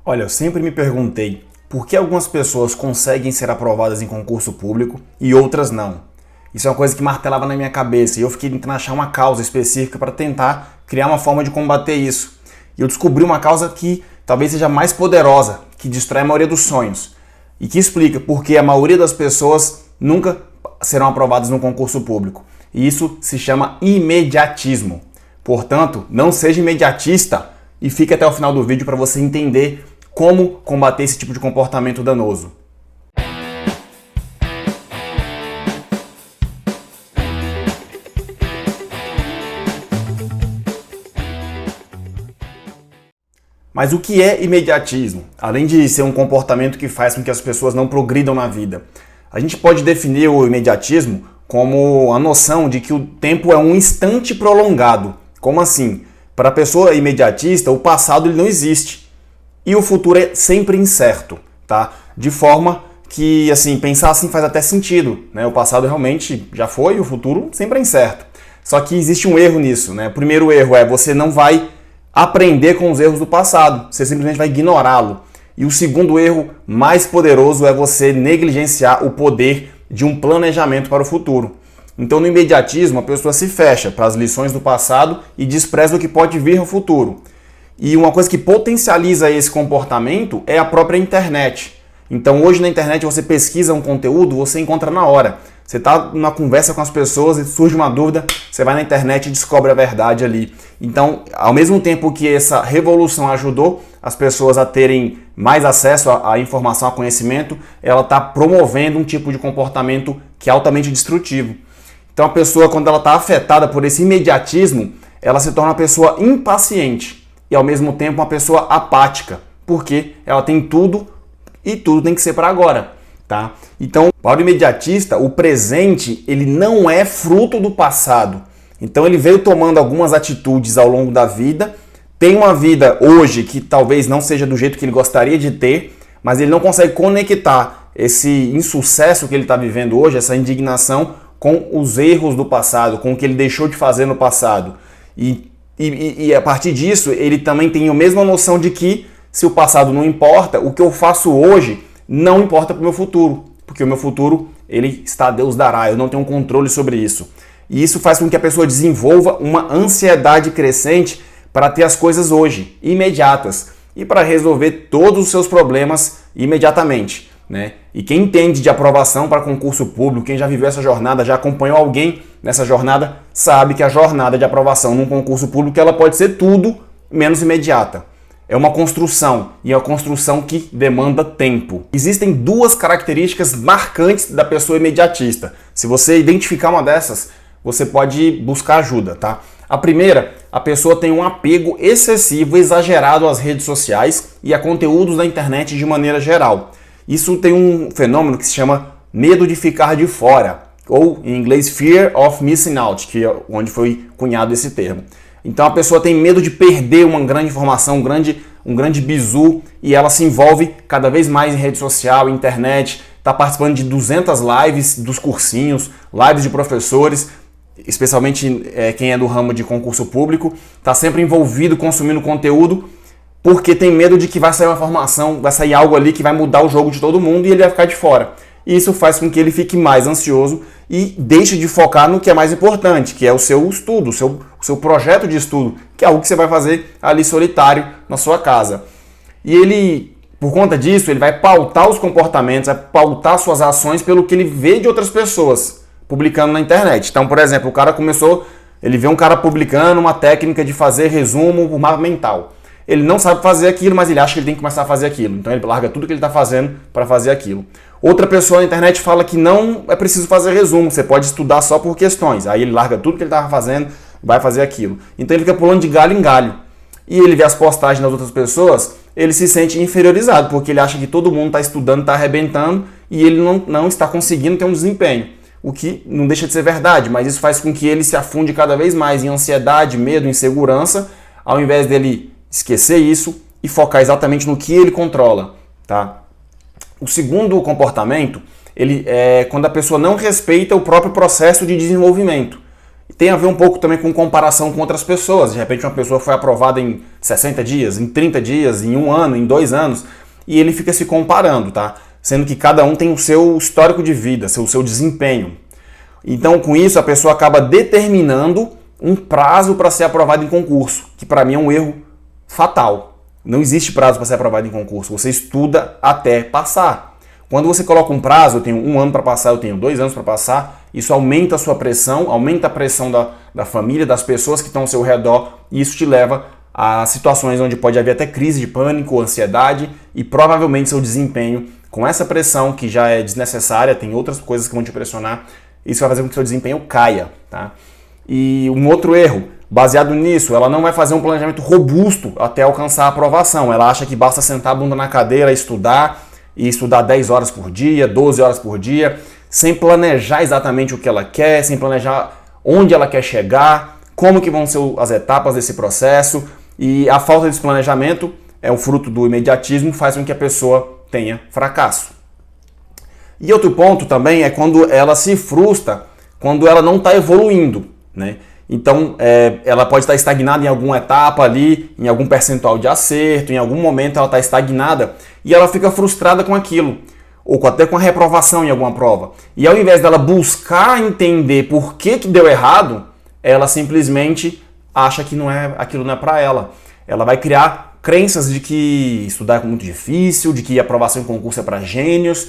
Olha, eu sempre me perguntei por que algumas pessoas conseguem ser aprovadas em concurso público e outras não. Isso é uma coisa que martelava na minha cabeça e eu fiquei tentando achar uma causa específica para tentar criar uma forma de combater isso. E eu descobri uma causa que talvez seja mais poderosa, que destrói a maioria dos sonhos e que explica por que a maioria das pessoas nunca serão aprovadas no concurso público. E isso se chama imediatismo. Portanto, não seja imediatista e fique até o final do vídeo para você entender como combater esse tipo de comportamento danoso. Mas o que é imediatismo? Além de ser um comportamento que faz com que as pessoas não progridam na vida, a gente pode definir o imediatismo como a noção de que o tempo é um instante prolongado. Como assim? Para a pessoa imediatista, o passado ele não existe e o futuro é sempre incerto, tá? De forma que, assim, pensar assim faz até sentido, né? O passado realmente já foi, o futuro sempre é incerto. Só que existe um erro nisso, né? O primeiro erro é você não vai aprender com os erros do passado, você simplesmente vai ignorá-lo. E o segundo erro mais poderoso é você negligenciar o poder de um planejamento para o futuro. Então, no imediatismo, a pessoa se fecha para as lições do passado e despreza o que pode vir no futuro. E uma coisa que potencializa esse comportamento é a própria internet. Então, hoje na internet você pesquisa um conteúdo, você encontra na hora. Você está numa conversa com as pessoas e surge uma dúvida, você vai na internet e descobre a verdade ali. Então, ao mesmo tempo que essa revolução ajudou as pessoas a terem mais acesso à informação, ao conhecimento, ela está promovendo um tipo de comportamento que é altamente destrutivo. Então, a pessoa, quando ela está afetada por esse imediatismo, ela se torna uma pessoa impaciente e, ao mesmo tempo, uma pessoa apática, porque ela tem tudo e tudo tem que ser para agora. Tá? Então, para o imediatista, o presente ele não é fruto do passado. Então, ele veio tomando algumas atitudes ao longo da vida, tem uma vida hoje que talvez não seja do jeito que ele gostaria de ter, mas ele não consegue conectar esse insucesso que ele está vivendo hoje, essa indignação, com os erros do passado, com o que ele deixou de fazer no passado. E a partir disso, ele também tem a mesma noção de que se o passado não importa, o que eu faço hoje não importa para o meu futuro, porque o meu futuro ele está a Deus dará, eu não tenho controle sobre isso. E isso faz com que a pessoa desenvolva uma ansiedade crescente para ter as coisas hoje, imediatas, e para resolver todos os seus problemas imediatamente, né? E quem entende de aprovação para concurso público, quem já viveu essa jornada, já acompanhou alguém nessa jornada, sabe que a jornada de aprovação num concurso público ela pode ser tudo menos imediata. É uma construção, e é uma construção que demanda tempo. Existem duas características marcantes da pessoa imediatista. Se você identificar uma dessas, você pode buscar ajuda, tá? A primeira, a pessoa tem um apego excessivo, exagerado às redes sociais e a conteúdos da internet de maneira geral. Isso tem um fenômeno que se chama medo de ficar de fora, ou em inglês Fear of Missing Out, que é onde foi cunhado esse termo. Então a pessoa tem medo de perder uma grande informação, um grande bizu, e ela se envolve cada vez mais em rede social, internet, está participando de 200 lives dos cursinhos, lives de professores, especialmente quem é do ramo de concurso público, está sempre envolvido, consumindo conteúdo, porque tem medo de que vai sair uma informação, vai sair algo ali que vai mudar o jogo de todo mundo e ele vai ficar de fora. E isso faz com que ele fique mais ansioso e deixe de focar no que é mais importante, que é o seu estudo, o seu projeto de estudo, que é algo que você vai fazer ali solitário na sua casa. E ele, por conta disso, ele vai pautar os comportamentos, vai pautar suas ações pelo que ele vê de outras pessoas publicando na internet. Então, por exemplo, o cara ele vê um cara publicando uma técnica de fazer resumo por mapa mental. Ele não sabe fazer aquilo, mas ele acha que ele tem que começar a fazer aquilo. Então ele larga tudo que ele está fazendo para fazer aquilo. Outra pessoa na internet fala que não é preciso fazer resumo, você pode estudar só por questões. Aí ele larga tudo que ele estava fazendo, vai fazer aquilo. Então ele fica pulando de galho em galho. E ele vê as postagens das outras pessoas, ele se sente inferiorizado, porque ele acha que todo mundo está estudando, está arrebentando, e ele não está conseguindo ter um desempenho. O que não deixa de ser verdade, mas isso faz com que ele se afunde cada vez mais em ansiedade, medo, insegurança, ao invés dele esquecer isso e focar exatamente no que ele controla, tá? O segundo comportamento, ele é quando a pessoa não respeita o próprio processo de desenvolvimento. tem a ver um pouco também com comparação com outras pessoas. De repente uma pessoa foi aprovada em 60 dias, em 30 dias, em 1 ano, em 2 anos, e ele fica se comparando, tá? Sendo que cada um tem o seu histórico de vida, o seu desempenho. Então, com isso, a pessoa acaba determinando um prazo para ser aprovado em concurso, que para mim é um erro fatal. Não existe prazo para ser aprovado em concurso, você estuda até passar. Quando você coloca um prazo, eu tenho 1 ano para passar, eu tenho 2 anos para passar, isso aumenta a sua pressão, aumenta a pressão da família, das pessoas que estão ao seu redor, e isso te leva a situações onde pode haver até crise de pânico, ansiedade, e provavelmente seu desempenho, com essa pressão que já é desnecessária, tem outras coisas que vão te pressionar, isso vai fazer com que seu desempenho caia, tá? E um outro erro, baseado nisso, ela não vai fazer um planejamento robusto até alcançar a aprovação. Ela acha que basta sentar a bunda na cadeira, estudar, e estudar 10 horas por dia, 12 horas por dia, sem planejar exatamente o que ela quer, sem planejar onde ela quer chegar, como que vão ser as etapas desse processo, e a falta desse planejamento é um fruto do imediatismo, faz com que a pessoa tenha fracasso. E outro ponto também é quando ela se frustra, quando ela não está evoluindo, né? Então, ela pode estar estagnada em alguma etapa ali, em algum percentual de acerto, em algum momento ela está estagnada e ela fica frustrada com aquilo, ou até com a reprovação em alguma prova. E ao invés dela buscar entender por que deu errado, ela simplesmente acha que aquilo não é para ela. Ela vai criar crenças de que estudar é muito difícil, de que a aprovação em concurso é para gênios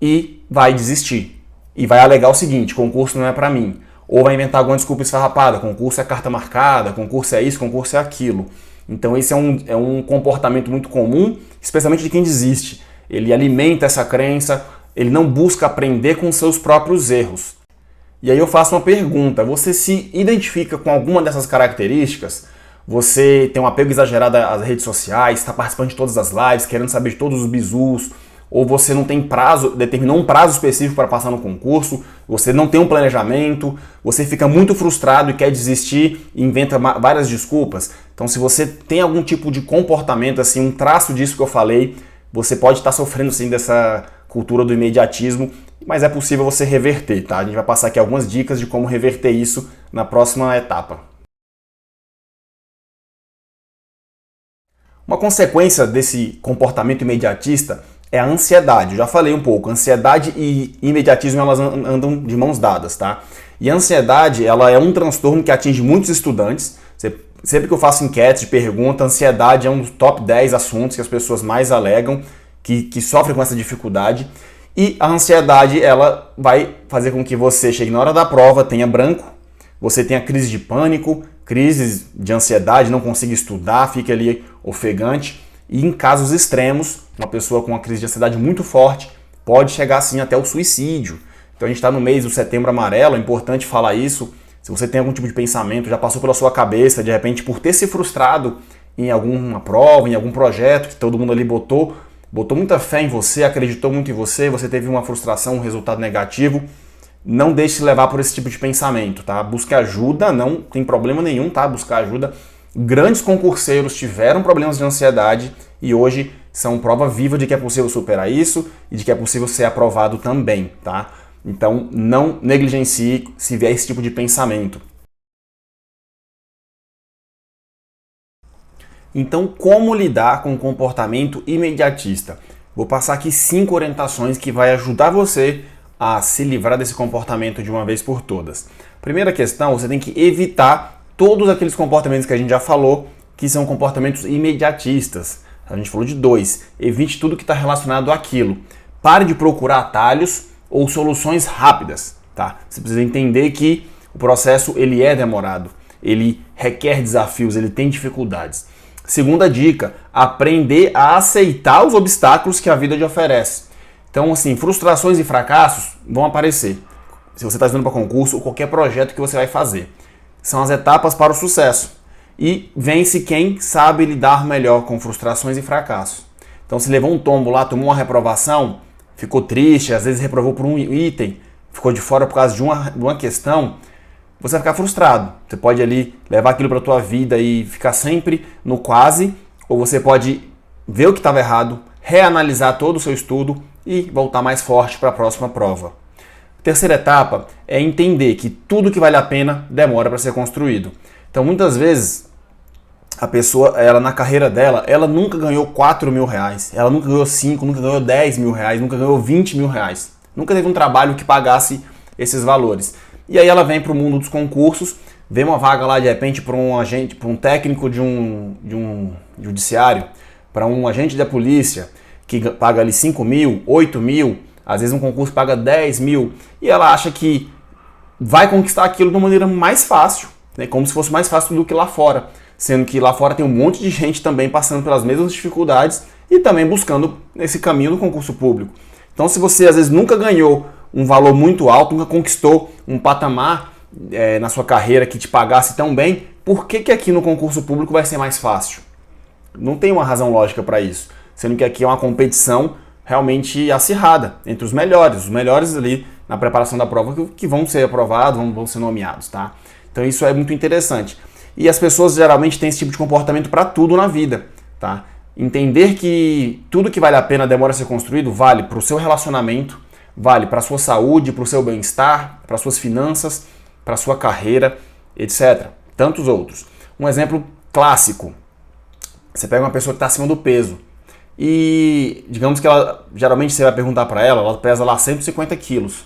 e vai desistir. E vai alegar o seguinte: concurso não é para mim. Ou vai inventar alguma desculpa esfarrapada, concurso é carta marcada, concurso é isso, concurso é aquilo. Então esse é um comportamento muito comum, especialmente de quem desiste. Ele alimenta essa crença, ele não busca aprender com seus próprios erros. E aí eu faço uma pergunta: você se identifica com alguma dessas características? Você tem um apego exagerado às redes sociais, está participando de todas as lives, querendo saber de todos os bizus, ou você não tem prazo, determinou um prazo específico para passar no concurso, você não tem um planejamento, você fica muito frustrado e quer desistir e inventa várias desculpas. Então, se você tem algum tipo de comportamento, assim, um traço disso que eu falei, você pode estar sofrendo sim dessa cultura do imediatismo, mas é possível você reverter, tá? A gente vai passar aqui algumas dicas de como reverter isso na próxima etapa. Uma consequência desse comportamento imediatista é a ansiedade. Eu já falei um pouco, ansiedade e imediatismo elas andam de mãos dadas, tá? E a ansiedade, ela é um transtorno que atinge muitos estudantes. Sempre que eu faço enquetes de pergunta, a ansiedade é um dos top 10 assuntos que as pessoas mais alegam, que sofrem com essa dificuldade. E a ansiedade, ela vai fazer com que você chegue na hora da prova, tenha branco, você tenha crise de pânico, crises de ansiedade, não consiga estudar, fique ali ofegante. E em casos extremos, uma pessoa com uma crise de ansiedade muito forte pode chegar assim até o suicídio. Então a gente está no mês do Setembro Amarelo, é importante falar isso. Se você tem algum tipo de pensamento, já passou pela sua cabeça, de repente por ter se frustrado em alguma prova, em algum projeto que todo mundo ali botou muita fé em você, acreditou muito em você, você teve uma frustração, um resultado negativo, não deixe se levar por esse tipo de pensamento, tá? Busque ajuda, não tem problema nenhum, tá? Buscar ajuda. Grandes concurseiros tiveram problemas de ansiedade e hoje são prova viva de que é possível superar isso e de que é possível ser aprovado também, tá? Então não negligencie se vier esse tipo de pensamento. Então, como lidar com o comportamento imediatista? Vou passar aqui 5 orientações que vai ajudar você a se livrar desse comportamento de uma vez por todas. Primeira questão, você tem que evitar todos aqueles comportamentos que a gente já falou, que são comportamentos imediatistas. A gente falou de 2. Evite tudo que está relacionado àquilo. Pare de procurar atalhos ou soluções rápidas, tá? Você precisa entender que o processo ele é demorado, ele requer desafios, ele tem dificuldades. Segunda dica, aprender a aceitar os obstáculos que a vida te oferece. Então, assim, frustrações e fracassos vão aparecer. Se você está estudando para concurso ou qualquer projeto que você vai fazer. São as etapas para o sucesso. E vence quem sabe lidar melhor com frustrações e fracassos. Então, se levou um tombo lá, tomou uma reprovação, ficou triste, às vezes reprovou por um item, ficou de fora por causa de uma questão, você vai ficar frustrado. Você pode ali levar aquilo para a tua vida e ficar sempre no quase, ou você pode ver o que estava errado, reanalisar todo o seu estudo e voltar mais forte para a próxima prova. Terceira etapa é entender que tudo que vale a pena demora para ser construído. Então, muitas vezes, a pessoa, ela na carreira dela, ela nunca ganhou 4 mil reais, ela nunca ganhou 5, nunca ganhou 10 mil reais, nunca ganhou 20 mil reais. Nunca teve um trabalho que pagasse esses valores. E aí ela vem para o mundo dos concursos, vê uma vaga lá de repente para um agente, para um técnico de um judiciário, para um agente da polícia, que paga ali 5 mil, 8 mil, às vezes um concurso paga 10 mil, e ela acha que vai conquistar aquilo de uma maneira mais fácil, né? Como se fosse mais fácil do que lá fora. Sendo que lá fora tem um monte de gente também passando pelas mesmas dificuldades e também buscando esse caminho do concurso público. Então, se você às vezes nunca ganhou um valor muito alto, nunca conquistou um patamar na sua carreira que te pagasse tão bem, por que aqui no concurso público vai ser mais fácil? Não tem uma razão lógica para isso. Sendo que aqui é uma competição realmente acirrada entre os melhores ali na preparação da prova que vão ser aprovados, vão ser nomeados, tá? Então isso é muito interessante. E as pessoas geralmente têm esse tipo de comportamento para tudo na vida, tá? Entender que tudo que vale a pena demora a ser construído vale para o seu relacionamento, vale para a sua saúde, para o seu bem-estar, para as suas finanças, para a sua carreira, etc. Tantos outros. Um exemplo clássico. Você pega uma pessoa que está acima do peso e digamos que ela, geralmente você vai perguntar para ela pesa lá 150 quilos,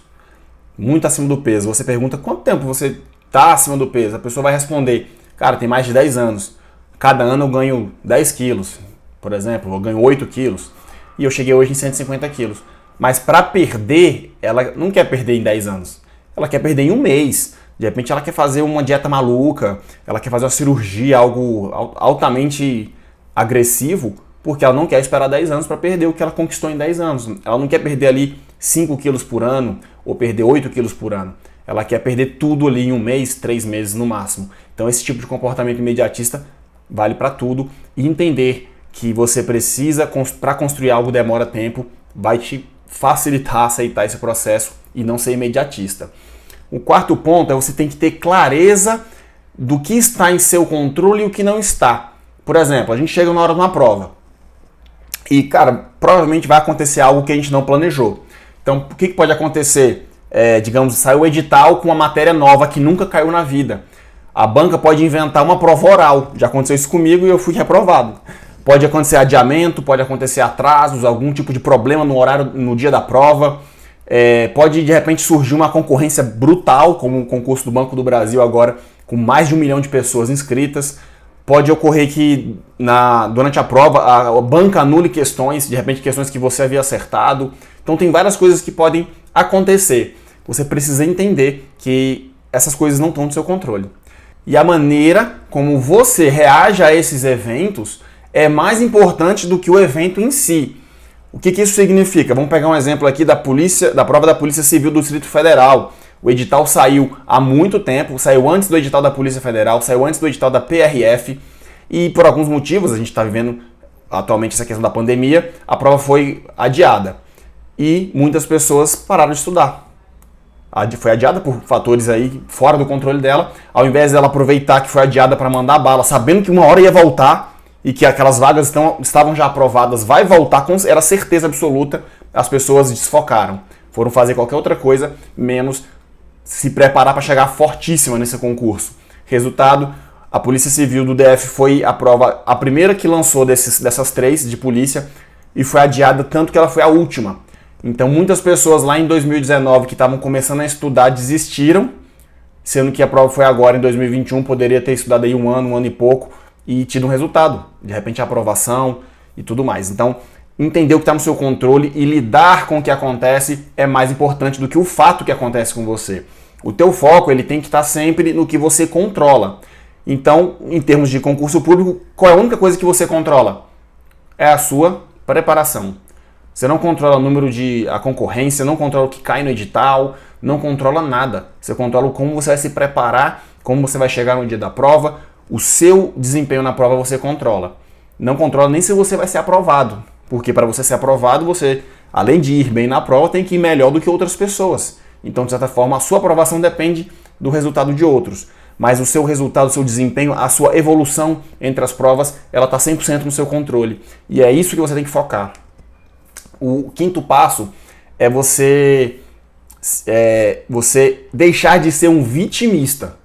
muito acima do peso. Você pergunta quanto tempo você está acima do peso, a pessoa vai responder: cara, tem mais de 10 anos. Cada ano eu ganho 10 quilos, por exemplo, eu ganho 8 quilos. E eu cheguei hoje em 150 quilos. Mas para perder, ela não quer perder em 10 anos. Ela quer perder em um mês. De repente ela quer fazer uma dieta maluca, ela quer fazer uma cirurgia, algo altamente agressivo, porque ela não quer esperar 10 anos para perder o que ela conquistou em 10 anos. Ela não quer perder ali 5 quilos por ano ou perder 8 quilos por ano. Ela quer perder tudo ali em um mês, 3 meses no máximo. Então esse tipo de comportamento imediatista vale para tudo. E entender que você precisa, para construir algo demora tempo, vai te facilitar aceitar esse processo e não ser imediatista. O quarto ponto é você tem que ter clareza do que está em seu controle e o que não está. Por exemplo, a gente chega na hora de uma prova e, cara, provavelmente vai acontecer algo que a gente não planejou. Então, o que pode acontecer? Digamos, saiu o edital com uma matéria nova que nunca caiu na vida. A banca pode inventar uma prova oral. Já aconteceu isso comigo e eu fui reprovado. Pode acontecer adiamento, pode acontecer atrasos, algum tipo de problema no horário, no dia da prova. Pode, de repente, surgir uma concorrência brutal, como o concurso do Banco do Brasil agora, com mais de 1 milhão de pessoas inscritas. Pode ocorrer que durante a prova a banca anule questões, de repente questões que você havia acertado. Então tem várias coisas que podem acontecer. Você precisa entender que essas coisas não estão no seu controle. E a maneira como você reage a esses eventos é mais importante do que o evento em si. O que isso significa? Vamos pegar um exemplo aqui da prova da Polícia Civil do Distrito Federal. O edital saiu há muito tempo, saiu antes do edital da Polícia Federal, saiu antes do edital da PRF e por alguns motivos, a gente está vivendo atualmente essa questão da pandemia, a prova foi adiada e muitas pessoas pararam de estudar. Foi adiada por fatores aí fora do controle dela, ao invés dela aproveitar que foi adiada para mandar bala, sabendo que uma hora ia voltar e que aquelas vagas estavam já aprovadas, vai voltar, era certeza absoluta, as pessoas desfocaram. Foram fazer qualquer outra coisa, menos se preparar para chegar fortíssima nesse concurso. Resultado, a Polícia Civil do DF foi a primeira que lançou dessas 3 de polícia e foi adiada tanto que ela foi a última. Então muitas pessoas lá em 2019 que estavam começando a estudar desistiram, sendo que a prova foi agora em 2021, poderia ter estudado aí um ano e pouco e tido um resultado, de repente a aprovação e tudo mais. Então entender o que está no seu controle e lidar com o que acontece é mais importante do que o fato que acontece com você. O teu foco ele tem que estar sempre no que você controla. Então, em termos de concurso público, qual é a única coisa que você controla? É a sua preparação. Você não controla o número a concorrência, não controla o que cai no edital, não controla nada. Você controla como você vai se preparar, como você vai chegar no dia da prova. O seu desempenho na prova você controla. Não controla nem se você vai ser aprovado. Porque para você ser aprovado, você, além de ir bem na prova, tem que ir melhor do que outras pessoas. Então, de certa forma, a sua aprovação depende do resultado de outros. Mas o seu resultado, o seu desempenho, a sua evolução entre as provas, ela está 100% no seu controle. E é isso que você tem que focar. O quinto passo é você você deixar de ser um vitimista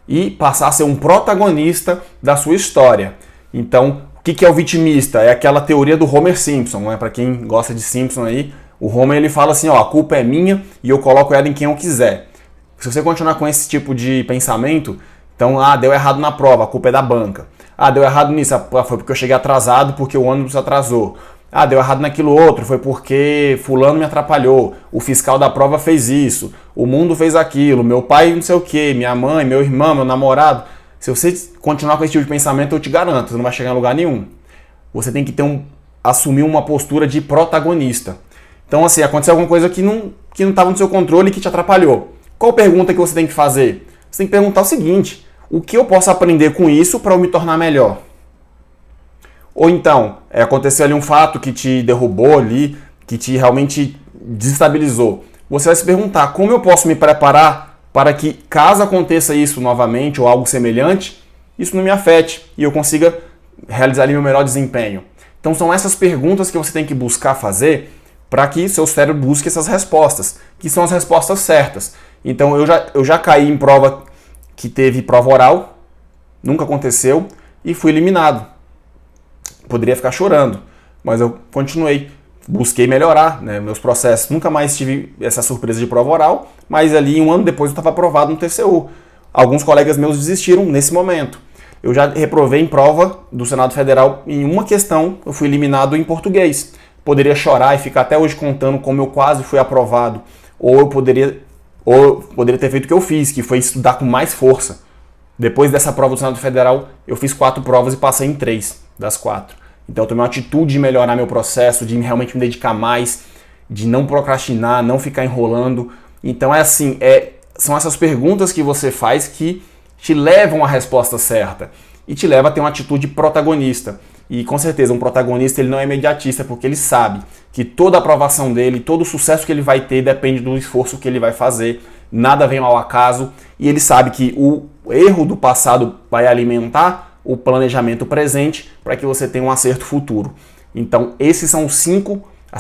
e passar a ser um protagonista da sua história. Então, o que é o vitimista? É aquela teoria do Homer Simpson, né? Para quem gosta de Simpson aí, o Homer ele fala assim, ó, a culpa é minha e eu coloco ela em quem eu quiser. Se você continuar com esse tipo de pensamento, então, deu errado na prova, a culpa é da banca. Deu errado nisso, foi porque eu cheguei atrasado, porque o ônibus atrasou. Deu errado naquilo outro, foi porque fulano me atrapalhou, o fiscal da prova fez isso, o mundo fez aquilo, meu pai não sei o que, minha mãe, meu irmão, meu namorado. Se você continuar com esse tipo de pensamento, eu te garanto, você não vai chegar em lugar nenhum. Você tem que assumir uma postura de protagonista. Então, assim, aconteceu alguma coisa que não estava no seu controle e que te atrapalhou. Qual pergunta que você tem que fazer? Você tem que perguntar o seguinte: o que eu posso aprender com isso para eu me tornar melhor? Ou então, aconteceu ali um fato que te derrubou ali, que te realmente desestabilizou. Você vai se perguntar, como eu posso me preparar para que, caso aconteça isso novamente ou algo semelhante, isso não me afete e eu consiga realizar ali meu melhor desempenho? Então são essas perguntas que você tem que buscar fazer para que seu cérebro busque essas respostas, que são as respostas certas. Então eu já caí em prova que teve prova oral, nunca aconteceu, e fui eliminado. Poderia ficar chorando, mas eu continuei, busquei melhorar, né, meus processos. Nunca mais tive essa surpresa de prova oral, mas ali 1 ano depois eu estava aprovado no TCU. Alguns colegas meus desistiram nesse momento. Eu já reprovei em prova do Senado Federal em uma questão, eu fui eliminado em português. Poderia chorar e ficar até hoje contando como eu quase fui aprovado, ou eu poderia ter feito o que eu fiz, que foi estudar com mais força. Depois dessa prova do Senado Federal, eu fiz 4 provas e passei em 3 das 4. Então eu tomei uma atitude de melhorar meu processo, de realmente me dedicar mais, de não procrastinar, não ficar enrolando. Então são essas perguntas que você faz que te levam à resposta certa e te leva a ter uma atitude protagonista. E com certeza um protagonista ele não é imediatista, porque ele sabe que toda a aprovação dele, todo o sucesso que ele vai ter depende do esforço que ele vai fazer, nada vem ao acaso, e ele sabe que o erro do passado vai alimentar o planejamento presente para que você tenha um acerto futuro. Então esses são as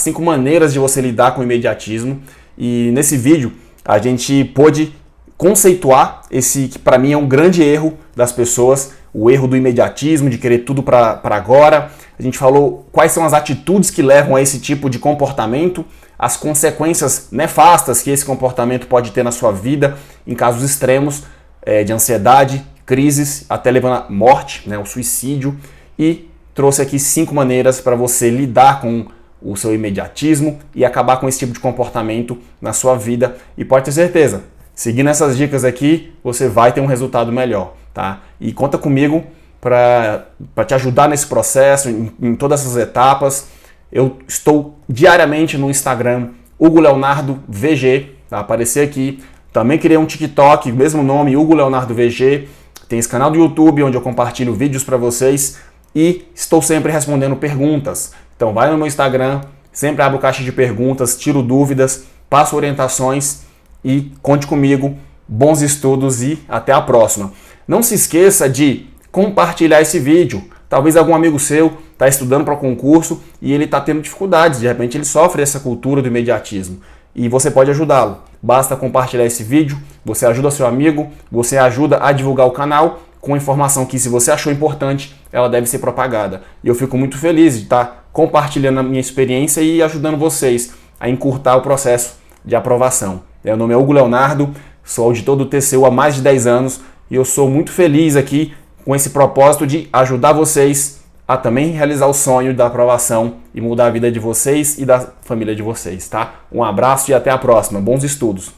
5 maneiras de você lidar com o imediatismo, e nesse vídeo a gente pôde conceituar esse que para mim é um grande erro das pessoas, o erro do imediatismo, de querer tudo para agora. A gente falou quais são as atitudes que levam a esse tipo de comportamento, as consequências nefastas que esse comportamento pode ter na sua vida em casos extremos de ansiedade, crises, até levando à morte, né, o suicídio, e trouxe aqui 5 maneiras para você lidar com o seu imediatismo e acabar com esse tipo de comportamento na sua vida. E pode ter certeza, seguindo essas dicas aqui, você vai ter um resultado melhor, tá? E conta comigo para te ajudar nesse processo, em todas essas etapas. Eu estou diariamente no Instagram, Hugo Leonardo VG, vai aparecer aqui. Também criei um TikTok, mesmo nome, Hugo Leonardo VG. Tem esse canal do YouTube onde eu compartilho vídeos para vocês e estou sempre respondendo perguntas. Então vai no meu Instagram, sempre abro caixa de perguntas, tiro dúvidas, passo orientações e conte comigo. Bons estudos e até a próxima. Não se esqueça de compartilhar esse vídeo. Talvez algum amigo seu está estudando para concurso e ele está tendo dificuldades, de repente ele sofre essa cultura do imediatismo. E você pode ajudá-lo. Basta compartilhar esse vídeo, você ajuda seu amigo, você ajuda a divulgar o canal com informação que, se você achou importante, ela deve ser propagada. E eu fico muito feliz de estar compartilhando a minha experiência e ajudando vocês a encurtar o processo de aprovação. Meu nome é Hugo Leonardo, sou auditor do TCU há mais de 10 anos e eu sou muito feliz aqui com esse propósito de ajudar vocês a também realizar o sonho da aprovação e mudar a vida de vocês e da família de vocês, tá? Um abraço e até a próxima. Bons estudos!